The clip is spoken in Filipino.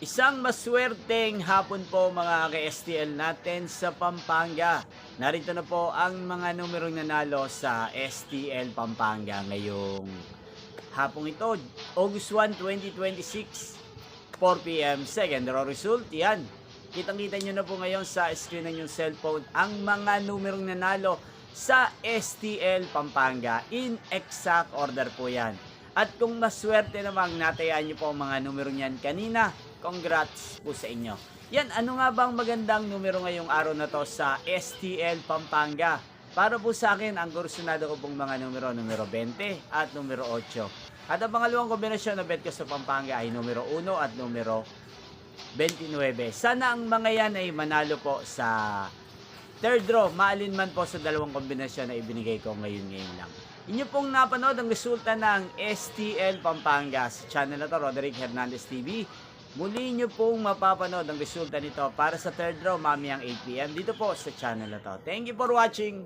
Isang maswerteng hapon po mga ka-STL natin sa Pampanga. Narito na po ang mga numerong nanalo sa STL Pampanga ngayong hapong ito, August 1, 2026, 4 p.m. Second raw result, yan. Kitang-kita nyo na po ngayon sa screen ng yung cellphone ang mga numerong nanalo sa STL Pampanga. In exact order po yan. At kung maswerte namang natayaan nyo po ang mga numero niyan kanina, congrats po sa inyo. Yan, ano nga bang magandang numero ngayong araw na to sa STL Pampanga? Para po sa akin, ang kursunado ko pong mga numero 20 at numero 8. At ang pangalawang kombinasyon na bet ko sa Pampanga ay numero 1 at numero 29. Sana ang mga yan ay manalo po sa third draw, maalin man po sa dalawang kombinasyon na ibinigay ko ngayon lang. Inyo pong napanood ang resulta ng STL Pampanga sa channel na to, Roderick Hernandez TV. Muli nyo pong mapapanood ang resulta nito para sa third draw mamayang 8 p.m. dito po sa channel na to. Thank you for watching!